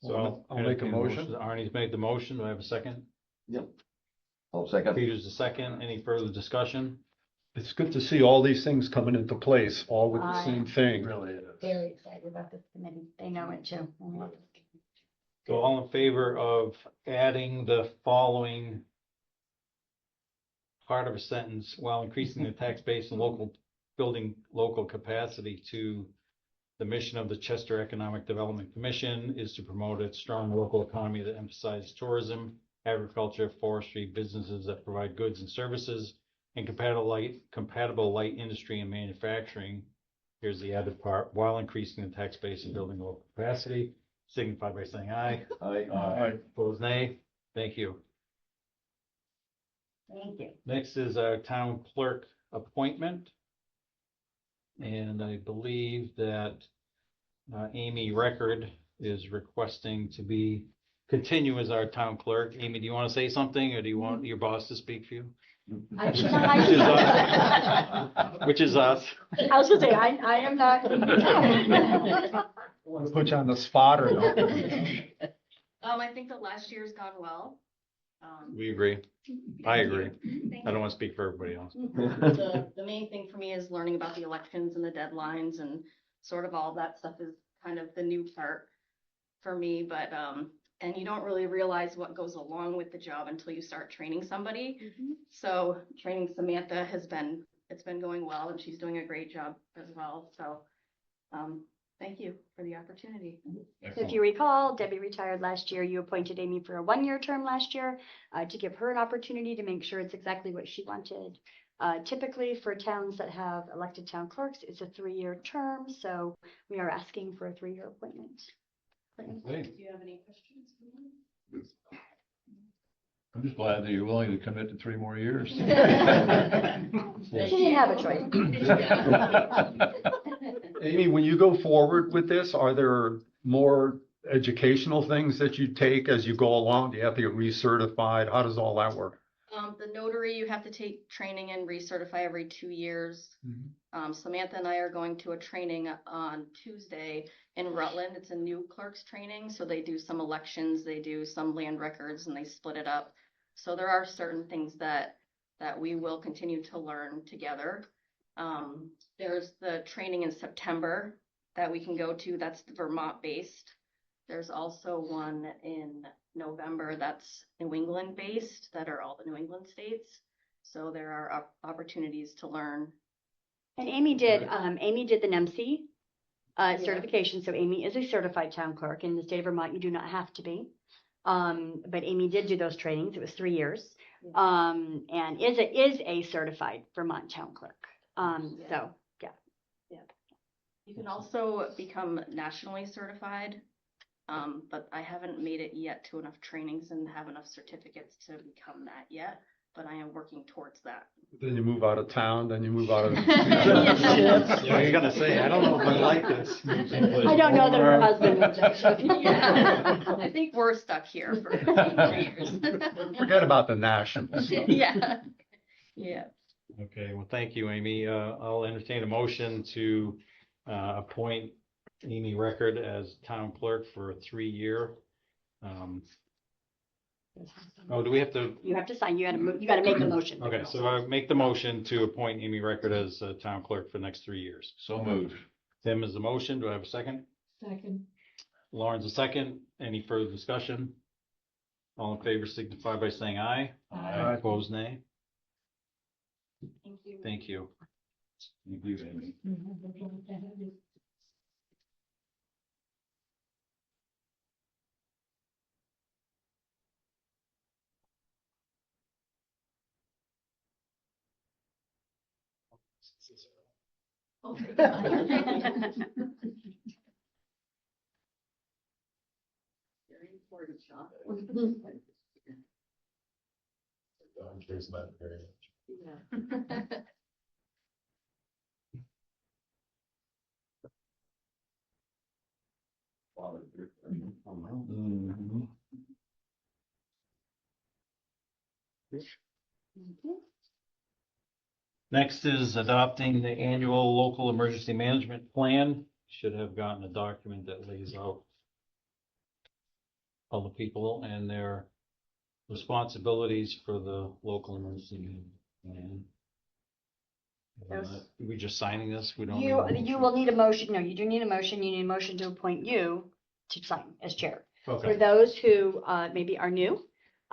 Speaker 1: So
Speaker 9: I'll make a
Speaker 1: entertain
Speaker 9: motion.
Speaker 1: Arnie's made the motion. Do I have a second?
Speaker 8: Yep. I'll second.
Speaker 1: Peter's the second. Any further discussion?
Speaker 9: It's good to see all these things coming into place, all with the
Speaker 2: I-
Speaker 9: same thing.
Speaker 3: Really is.
Speaker 2: Very excited about this committee. They know it too.
Speaker 1: So all in favor of adding the following part of a sentence while increasing the tax base and building local capacity to the mission of the Chester Economic Development Commission is to promote a strong local economy that emphasizes tourism, agriculture, forestry, businesses that provide goods and services, and compatible light industry and manufacturing. Here's the added part, while increasing the tax base and building local capacity, signify by saying aye.
Speaker 8: Aye.
Speaker 1: Opposed, nay. Thank you.
Speaker 2: Thank you.
Speaker 1: Next is our town clerk appointment. And I believe that Amy Record is requesting to continue as our town clerk. Amy, do you want to say something, or do you want your boss to speak for you? Which is us.
Speaker 2: I was gonna say, I am not.
Speaker 9: Want to put you on the spot or no?
Speaker 13: I think the last year's gone well.
Speaker 1: We agree. I agree. I don't want to speak for everybody else.
Speaker 13: The main thing for me is learning about the elections and the deadlines and sort of all that stuff is kind of the new part for me, but, and you don't really realize what goes along with the job until you start training somebody. So training Samantha it's been going well and she's doing a great job as well. So, thank you for the opportunity.
Speaker 2: So if you recall, Debbie retired last year. You appointed Amy for a 1-year term last year to give her an opportunity to make sure it's exactly what she wanted. Typically for towns that have elected town clerks, it's a 3-year term. So we are asking for a 3-year appointment.
Speaker 3: Okay.
Speaker 13: Do you have any questions?
Speaker 3: I'm just glad that you're willing to commit to 3 more years.
Speaker 2: She didn't have a choice.
Speaker 9: Amy, when you go forward with this, are there more educational things that you take as you go along? Do you have to get recertified? How does all that work?
Speaker 13: The notary, you have to take training and recertify every 2 years. Samantha and I are going to a training on Tuesday in Rutland. It's a new clerk's training. So they do some elections, they do some land records, and they split it up. So there are certain things that we will continue to learn together. There's the training in September that we can go to. That's Vermont based. There's also one in November that's New England based, that are all the New England states. So there are opportunities to learn.
Speaker 2: And Amy did the NEMC certification. So Amy is a certified town clerk. In the state of Vermont, you do not have to be. But Amy did do those trainings. It was 3 years. And is a certified Vermont town clerk. So yeah.
Speaker 13: You can also become nationally certified, but I haven't made it yet to enough trainings and have enough certificates to become that yet, but I am working towards that.
Speaker 9: Then you move out of town, then you move out of.
Speaker 1: Yeah, you're gonna say, I don't know if I like this.
Speaker 2: I don't know that her husband would.
Speaker 13: Yeah, I think we're stuck here for 3 years.
Speaker 9: Forget about the nationals.
Speaker 13: Yeah, yeah.
Speaker 1: Okay, well, thank you, Amy. I'll entertain a motion to appoint Amy Record as town clerk for a 3-year. Oh, do we have to?
Speaker 2: You have to sign. You gotta make the motion.
Speaker 1: Okay, so I make the motion to appoint Amy Record as town clerk for the next 3 years.
Speaker 3: So moved.
Speaker 1: Tim is the motion. Do I have a second?
Speaker 12: Second.
Speaker 1: Lauren's a second. Any further discussion? All in favor signify by saying aye.
Speaker 3: Aye.
Speaker 1: Opposed, nay.
Speaker 13: Thank you.
Speaker 1: Thank you.
Speaker 3: Thank you, Amy.
Speaker 13: Oh, my God. Very important job. Yeah.
Speaker 1: Mhm. Next is adopting the annual local emergency management plan. Should have gotten a document that lays out all the people and their responsibilities for the local emergency plan. We just signing this? We don't.
Speaker 2: You will need a motion. No, you do need a motion. You need a motion to appoint you to sign as chair. For
Speaker 1: Okay.
Speaker 2: those who maybe are new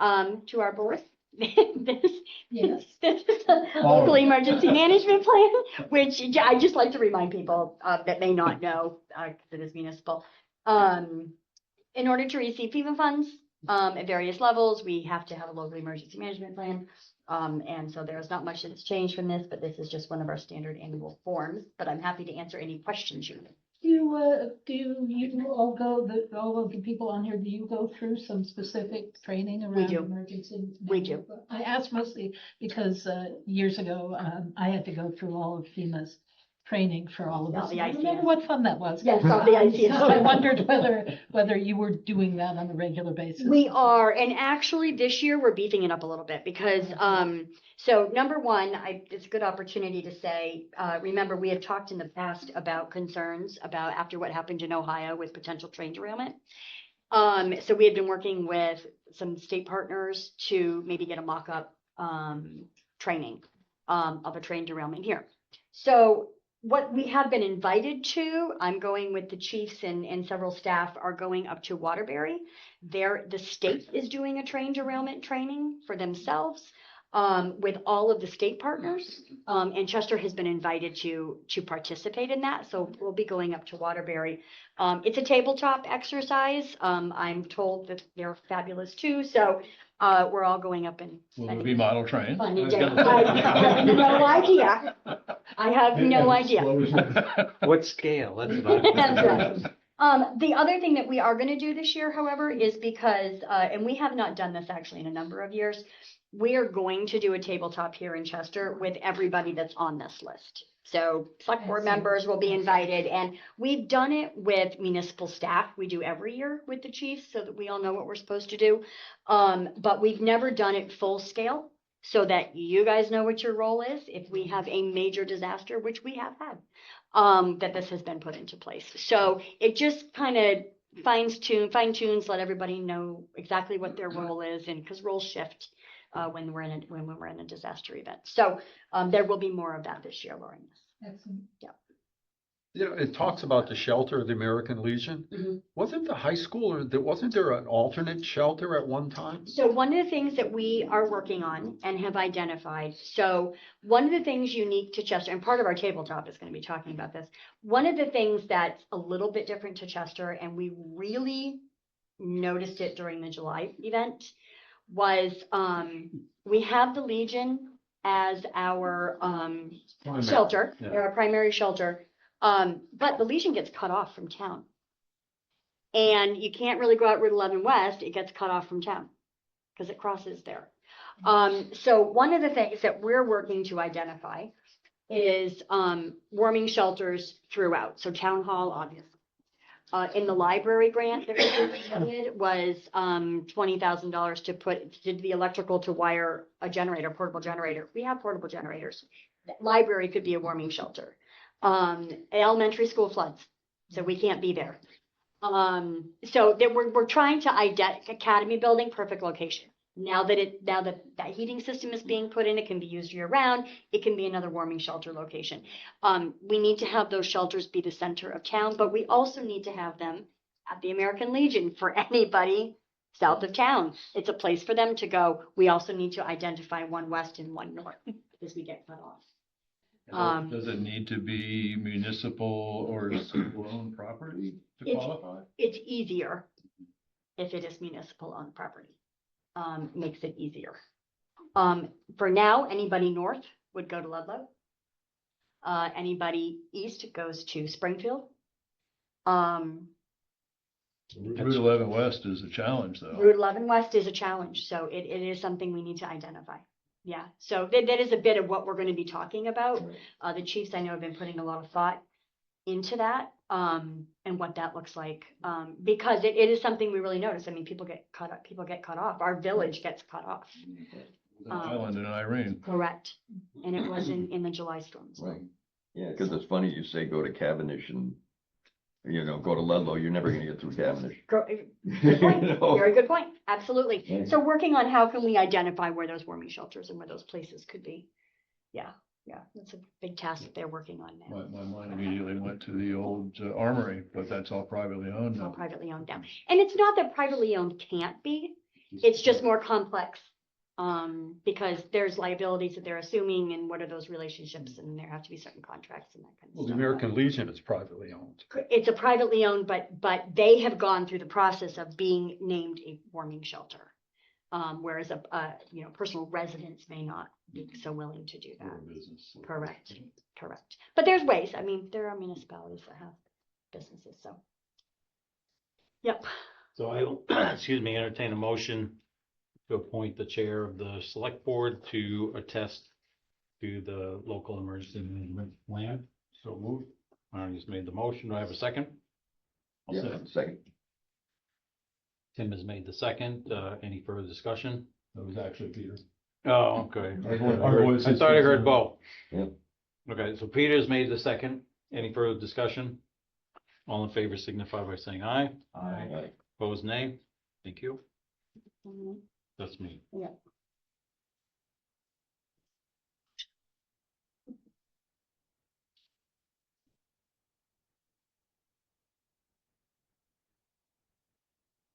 Speaker 2: to our board, this
Speaker 12: Yes.
Speaker 2: this is a local emergency management plan, which I just like to remind people that may not know because it is municipal. In order to receive FEMA funds at various levels, we have to have a local emergency management plan. And so there's not much that's changed from this, but this is just one of our standard annual forms. But I'm happy to answer any questions you have.
Speaker 12: Do you all all of the people on here, do you go through some specific training around
Speaker 2: do.
Speaker 12: emergency?
Speaker 2: We do.
Speaker 12: management? I asked mostly because years ago, I had to go through all of FEMA's training for all of
Speaker 2: All
Speaker 12: us.
Speaker 2: the
Speaker 12: I remember
Speaker 2: ICS.
Speaker 12: what fun that was.
Speaker 2: Yes, all the ICS.
Speaker 12: So I wondered whether you were doing that on a regular basis.
Speaker 2: We are, and actually this year we're beefing it up a little bit because, so number one, it's a good opportunity to say, remember, we had talked in the past about concerns about after what happened in Ohio with potential train derailment. So we had been working with some state partners to maybe get a mock-up, training, of a train derailment here. So what we have been invited to, I'm going with the chiefs and several staff are going up to Waterbury. The state is doing a train derailment training for themselves with all of the state partners. And Chester has been invited to participate in that. So we'll be going up to Waterbury. It's a tabletop exercise. I'm told that they're fabulous too. So we're all going up and
Speaker 3: Will there be model trains?
Speaker 2: Funny day. I have no idea. I have no idea.
Speaker 1: What scale? That's
Speaker 2: That's right. The other thing that we are going to do this year, however, is because, and we have not done this actually in a number of years, we are going to do a tabletop here in Chester with everybody that's on this list. So select board members will be invited, and we've done it with municipal staff. We do every year with the chiefs so that we all know what we're supposed to do. But we've never done it full scale so that you guys know what your role is if we have a major disaster, which we have had, that this has been put into place. So it just kind of fine tunes, let everybody know exactly what their role is, and because roles shift when we're in a disaster event. So there will be more of that this year, Lauren.
Speaker 12: Excellent.
Speaker 2: Yeah.
Speaker 9: You know, it talks about the shelter of the American Legion.
Speaker 2: Mhm.
Speaker 9: Wasn't the high school, or wasn't there an alternate shelter at one time?
Speaker 2: So one of the things that we are working on and have identified, so one of the things unique to Chester, and part of our tabletop is going to be talking about this. One of the things that's a little bit different to Chester, and we really noticed it during the July event, was we have the Legion as our shelter,
Speaker 3: yeah.
Speaker 2: our primary shelter. But the Legion gets cut off from town. And you can't really go out Route 11 West, it gets cut off from town because it crosses there. So one of the things that we're working to identify is warming shelters throughout. So town hall, obviously. In the library grant that we did was $20,000 to did the electrical to wire a generator, portable generator. We have portable generators. The library could be a warming shelter. Elementary school floods, so we can't be there. So that we're trying to academy building, perfect location. Now that that heating system is being put in, it can be used year round. It can be another warming shelter location. We need to have those shelters be the center of town, but we also need to have them at the American Legion for anybody south of town. It's a place for them to go. We also need to identify one west and one north because we get cut off.
Speaker 3: Does it need to be municipal or school-owned property to qualify?
Speaker 2: It's easier if it is municipal owned property. Makes it easier. For now, anybody north would go to Ludlow. Anybody east goes to Springfield.
Speaker 3: Route 11 West is a challenge, though.
Speaker 2: Route 11 West is a challenge, so it is something we need to identify. Yeah, so that is a bit of what we're going to be talking about. The chiefs, I know, have been putting a lot of thought into that, and what that looks like, because it is something we really notice. I mean, people get cut off. Our village gets cut off.
Speaker 3: The island in Irene.
Speaker 2: Correct. And it was in the July storms.
Speaker 8: Right. Yeah, because it's funny you say go to Cavendish and, go to Ludlow, you're never gonna get through Cavendish.
Speaker 2: Good point.
Speaker 8: You know?
Speaker 2: Very good point. Absolutely.
Speaker 8: Yeah.
Speaker 2: So working on how can we identify where those warming shelters and where those places could be. Yeah, that's a big task that they're working on now.
Speaker 3: My mind immediately went to the old armory, but that's all privately owned
Speaker 2: It's all
Speaker 3: now.
Speaker 2: privately owned now. And it's not that privately owned can't be, it's just more complex. Because there's liabilities that they're assuming and what are those relationships, and there have to be certain contracts and that kind of
Speaker 9: Well,
Speaker 2: stuff.
Speaker 9: the American Legion is privately owned.
Speaker 2: It's a privately owned, but they have gone through the process of being named a warming shelter. Whereas personal residents may not be so willing to do that.
Speaker 3: Business.
Speaker 2: Correct. But there's ways. I mean, there are municipalities that have businesses, so. Yep.
Speaker 1: So I will, entertain a motion to appoint the chair of the select board to attest to the local emergency management plan. So moved. I just made the motion. Do I have a second?
Speaker 8: Yeah, second.
Speaker 1: Tim has made the second. Any further discussion?
Speaker 3: That was actually Peter.
Speaker 1: Oh, okay.
Speaker 3: Our voices-
Speaker 1: I thought I heard both.
Speaker 8: Yep.
Speaker 1: Okay, so Peter's made the second. Any further discussion? All in favor signify by saying aye.
Speaker 8: Aye.
Speaker 1: Opposed, nay. Thank you.
Speaker 2: Mhm.
Speaker 1: That's me.
Speaker 2: Yeah.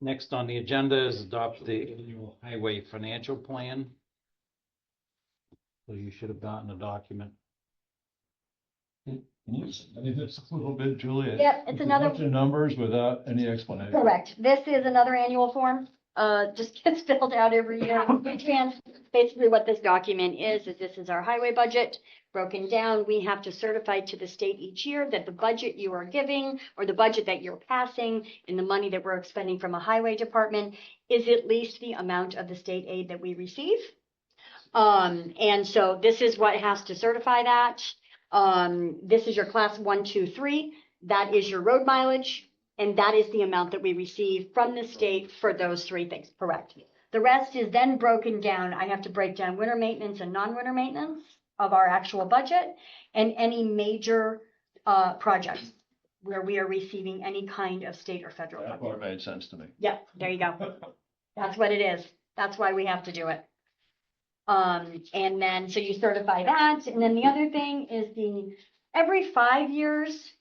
Speaker 1: Next on the agenda is adopt the annual highway financial plan. So you should have gotten a document.
Speaker 3: Can you explain this a little bit, Julia?
Speaker 2: Yep, it's another-
Speaker 3: A bunch of numbers without any explanation.
Speaker 2: Correct. This is another annual form, just gets filled out every year. Basically what this document is this is our highway budget broken down. We have to certify to the state each year that the budget you are giving or the budget that you're passing and the money that we're expending from a highway department is at least the amount of the state aid that we receive. And so this is what has to certify that. This is your class 1, 2, 3. That is your road mileage. And that is the amount that we receive from the state for those 3 things, correct? The rest is then broken down. I have to break down winter maintenance and non-winter maintenance of our actual budget and any major projects where we are receiving any kind of state or federal
Speaker 3: That
Speaker 2: funding.
Speaker 3: part made sense to me.
Speaker 2: Yep, there you go. That's what it is. That's why we have to do it. And then, so you certify that, and then the other thing is every 5 years,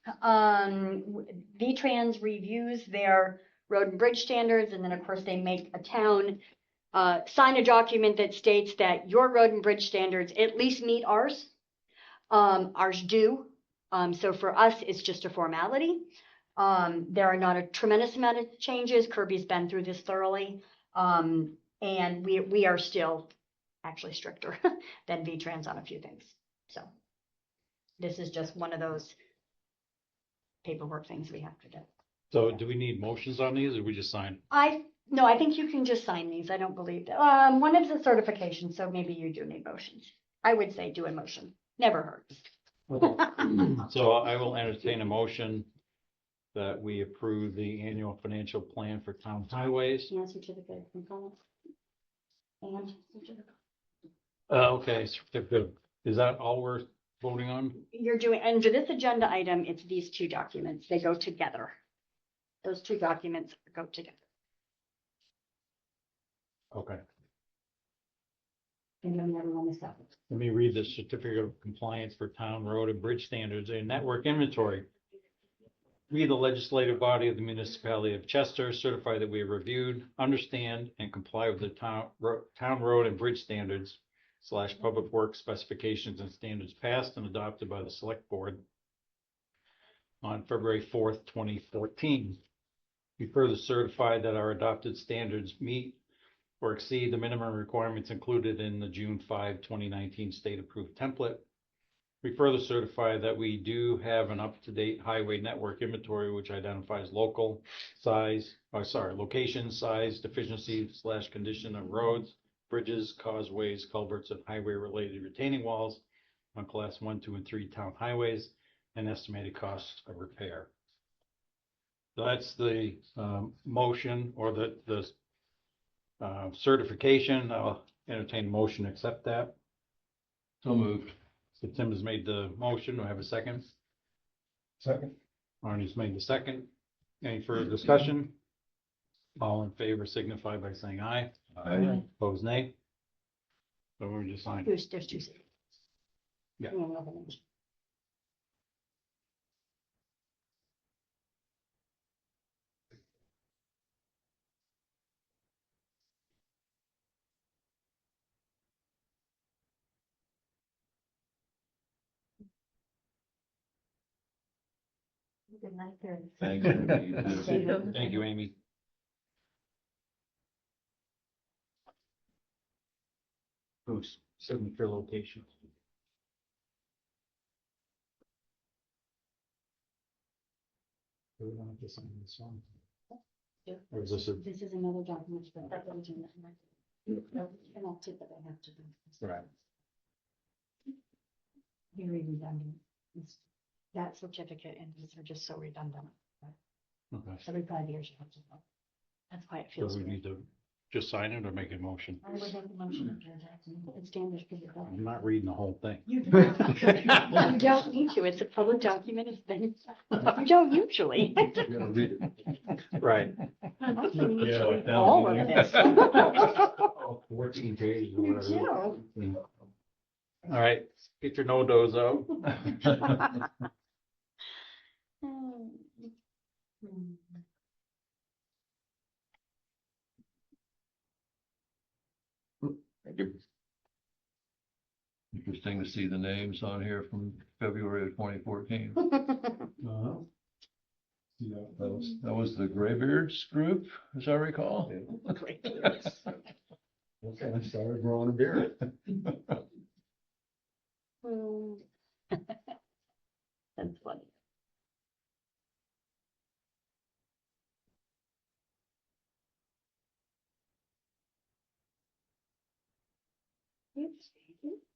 Speaker 2: V-Trans reviews their road and bridge standards, and then of course they make a town sign a document that states that your road and bridge standards at least meet ours. Ours do. So for us, it's just a formality. There are not a tremendous amount of changes. Kirby's been through this thoroughly. And we are still actually stricter than V-Trans on a few things. So this is just one of those paperwork things we have to do.
Speaker 1: So do we need motions on these or we just sign?
Speaker 2: No, I think you can just sign these. I don't believe that. One is a certification, so maybe you do need motions. I would say do a motion. Never hurts.
Speaker 1: So I will entertain a motion that we approve the annual financial plan for town highways.
Speaker 2: And certificate of compliance. And certificate.
Speaker 1: Okay, certificate. Is that all we're voting on?
Speaker 2: You're doing, under this agenda item, it's these 2 documents. They go together. Those 2 documents go together.
Speaker 1: Okay.
Speaker 2: And then everyone is separate.
Speaker 1: Let me read the certificate of compliance for town road and bridge standards and network inventory. We, the legislative body of the municipality of Chester, certify that we have reviewed, understand, and comply with the town road and bridge standards / public works specifications and standards passed and adopted by the select board on February 4th, 2014. We further certify that our adopted standards meet or exceed the minimum requirements included in the June 5, 2019 state-approved template. We further certify that we do have an up-to-date highway network inventory, which identifies location, size, deficiency / condition of roads, bridges, causeways, culverts, and highway-related retaining walls on class 1, 2, and 3 town highways, and estimated costs of repair. So that's the motion or the certification. I'll entertain a motion to accept that.
Speaker 3: So moved.
Speaker 1: So Tim has made the motion. Do I have a second?
Speaker 9: Second.
Speaker 1: Arnie's made the second. Any further discussion? All in favor signify by saying aye.
Speaker 3: Aye.
Speaker 1: Opposed, nay. So we're just signing.
Speaker 2: There's two.
Speaker 1: Yeah.
Speaker 2: Good night, there.
Speaker 3: Thanks.
Speaker 1: Thank you, Amy. Who's signature location? Do we want to sign this one?
Speaker 2: Yeah.
Speaker 1: Or is this a?
Speaker 2: This is another document, but that goes in that. And I'll tip it, I have to do.
Speaker 1: Right.
Speaker 2: Very redundant. That certificate and these are just so redundant.
Speaker 1: Okay.
Speaker 2: Every 5 years you have to go. That's why it
Speaker 1: So
Speaker 2: feels
Speaker 1: we
Speaker 2: weird.
Speaker 1: need to just sign it or make a motion?
Speaker 2: I would make a motion to it's standard for your
Speaker 1: I'm not reading the whole thing.
Speaker 2: You don't need to. It's a public document. It's been, you don't usually.
Speaker 1: Right.
Speaker 2: Yeah, all of this.
Speaker 1: 14 pages or
Speaker 2: You
Speaker 1: whatever.
Speaker 2: do.
Speaker 1: All right, get your no-dos out.
Speaker 8: Thank you.
Speaker 3: Interesting to see the names on here from February of 2014. That was the Graybeards group, as I recall.
Speaker 1: Okay, I started growing a beard.
Speaker 2: That's funny.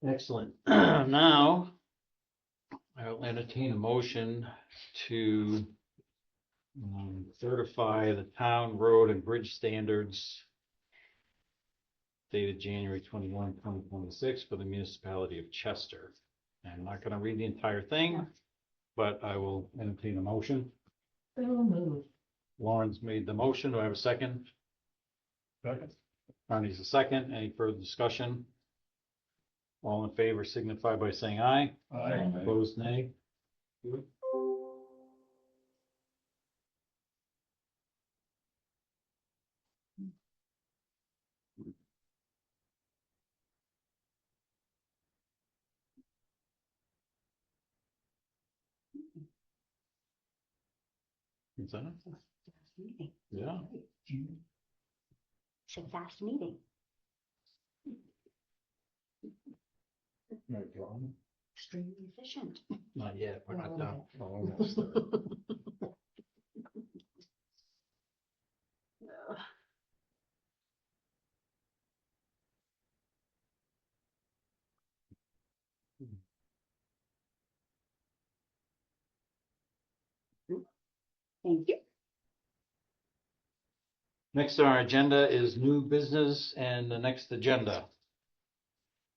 Speaker 1: Excellent. Now, I'll entertain a motion to certify the town road and bridge standards dated January 21, 2026 for the municipality of Chester. I'm not going to read the entire thing, but I will entertain a motion.
Speaker 12: So move.
Speaker 1: Lauren's made the motion. Do I have a second? Second. Ronnie's a second. Any further discussion? All in favor signify by saying aye.
Speaker 3: Aye.
Speaker 1: Opposed, nay. Is that it? Yeah.
Speaker 2: It's a fast meeting. Extremely efficient.
Speaker 1: Not yet. We're not done.
Speaker 2: Oh,
Speaker 1: Almost.
Speaker 2: Thank you.
Speaker 1: Next on our agenda is new business and the next agenda.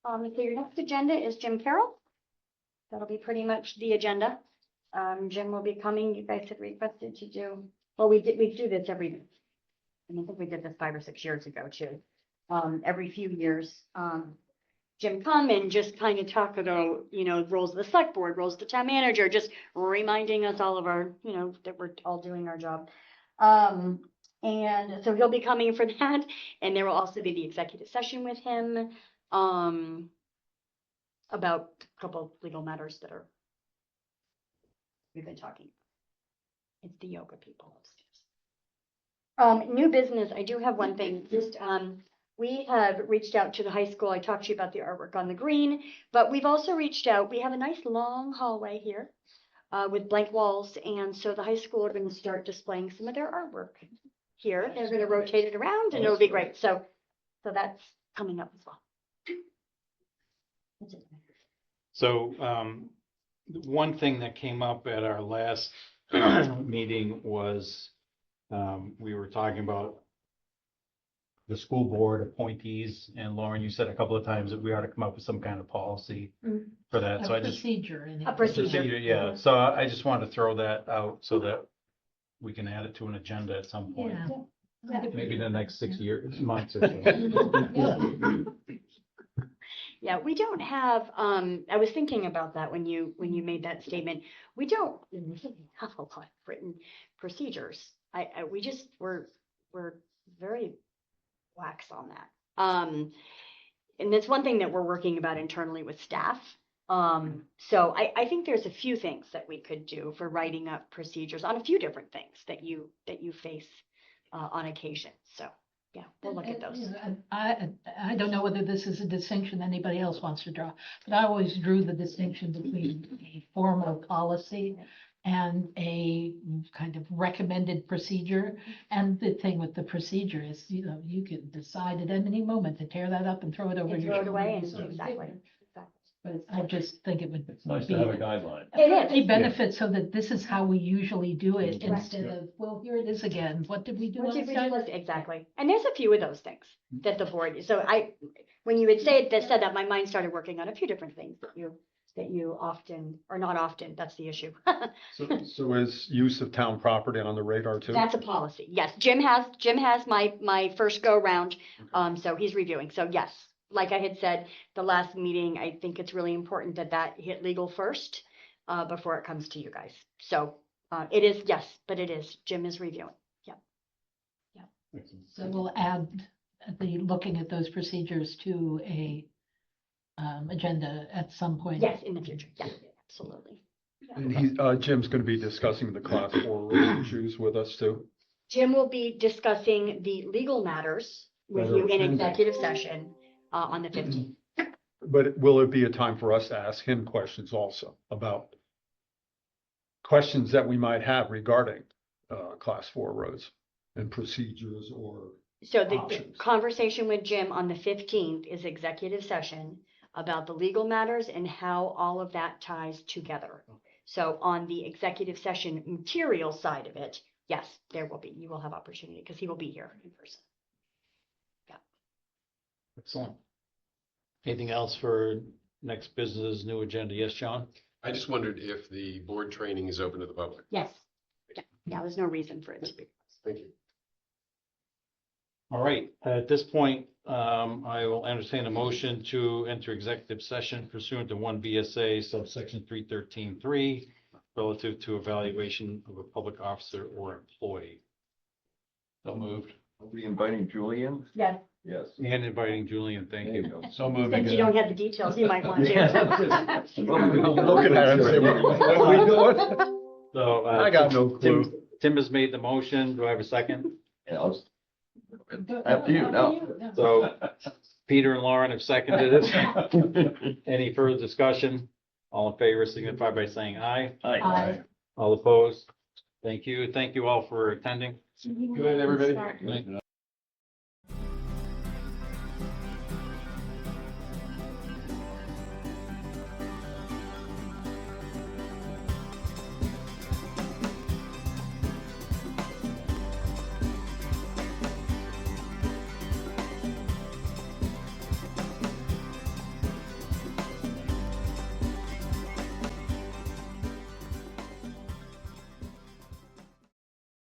Speaker 2: So your next agenda is Jim Carroll. That'll be pretty much the agenda. Jim will be coming. You guys had requested to do, well, we do this every, and I think we did this 5 or 6 years ago too. Every few years, Jim come and just kind of talk about, roles of the select board, roles of the town manager, just reminding us all of our, that we're all doing our job. And so he'll be coming for that. And there will also be the executive session with him, about a couple of legal matters that we've been talking about. It's the yoga people upstairs. New business, I do have one thing, just, we have reached out to the high school. I talked to you about the artwork on the green, but we've also reached out. We have a nice long hallway here with blank walls. And so the high school are going to start displaying some of their artwork here. They're going to rotate it around and it'll be great. So that's coming up as well. That's it.
Speaker 1: So one thing that came up at our last meeting was we were talking about the school board appointees, and Lauren, you said a couple of times that we ought to come up with some kind of policy
Speaker 2: Mm.
Speaker 1: for that, so
Speaker 12: A
Speaker 1: I just.
Speaker 12: procedure.
Speaker 2: A procedure.
Speaker 1: Yeah, so I just wanted to throw that out so that we can add it to an agenda at some point.
Speaker 12: Yeah.
Speaker 1: Maybe in the next 6 years, months or so.
Speaker 2: Yeah, we don't have, I was thinking about that when you made that statement. We don't really have a lot of written procedures. We just, we're very lax on that. And that's one thing that we're working about internally with staff. So I think there's a few things that we could do for writing up procedures on a few different things that you face on occasion. So, yeah, we'll look at those.
Speaker 12: And I don't know whether this is a distinction anybody else wants to draw, but I always drew the distinction between a formal policy and a kind of recommended procedure. And the thing with the procedure is, you can decide at any moment to tear that up and throw it over
Speaker 2: And
Speaker 12: your
Speaker 2: throw it
Speaker 12: shoulder.
Speaker 2: away and
Speaker 12: So-
Speaker 2: exactly.
Speaker 12: But I just think it would
Speaker 3: It's nice
Speaker 12: be
Speaker 3: to have a guideline.
Speaker 2: It is.
Speaker 12: a benefit so that this is how we usually do it
Speaker 2: Right.
Speaker 12: instead of, well, here it is again. What did we do
Speaker 2: What did
Speaker 12: last
Speaker 2: we do
Speaker 12: time?
Speaker 2: exactly. And there's a few of those things that the board, so when you had said that, my mind started working on a few different things that you often, or not often, that's the issue.
Speaker 9: So is use of town property on the radar too?
Speaker 2: That's a policy. Yes, Jim has my first go round, so he's reviewing. So yes, like I had said, the last meeting, I think it's really important that hit legal first, before it comes to you guys. So, it is, yes, but it is, Jim is reviewing.
Speaker 12: So we'll add the looking at those procedures to a agenda at some point.
Speaker 2: Yes, in the future. Yes, absolutely.
Speaker 9: And Jim's gonna be discussing the class 4 issues with us too.
Speaker 2: Jim will be discussing the legal matters with
Speaker 9: That are
Speaker 2: you in
Speaker 9: pending.
Speaker 2: executive session, on the 15th.
Speaker 9: But will it be a time for us to ask him questions also about questions that we might have regarding class 4 roads and procedures or
Speaker 2: So the
Speaker 9: options?
Speaker 2: conversation with Jim on the 15th is executive session about the legal matters and how all of that ties together. So on the executive session material side of it, yes, you will have opportunity because he will be here in person.
Speaker 1: Excellent. Anything else for next business, new agenda? Yes, John?
Speaker 14: I just wondered if the board training is open to the public.
Speaker 2: Yes. Yeah, there's no reason for it to be.
Speaker 14: Thank you.
Speaker 1: All right, at this point, I will entertain a motion to enter executive session pursuant to 1 VSA subsection 313(3) relative to evaluation of a public officer or employee. So moved.
Speaker 8: Are we inviting Julian?
Speaker 2: Yes.
Speaker 8: Yes.
Speaker 1: And inviting Julian, thank you.
Speaker 3: So moved.
Speaker 2: Since you don't have the details, you might want to.
Speaker 9: Looking at him, say, what are we doing?
Speaker 1: So.
Speaker 9: I got no clue.
Speaker 1: Tim has made the motion. Do I have a second?
Speaker 8: After you, no.
Speaker 1: So Peter and Lauren have seconded it. Any further discussion? All in favor signify by saying aye.
Speaker 12: Aye.
Speaker 1: All opposed? Thank you. Thank you all for attending.
Speaker 14: Good night, everybody.
Speaker 1: Good night.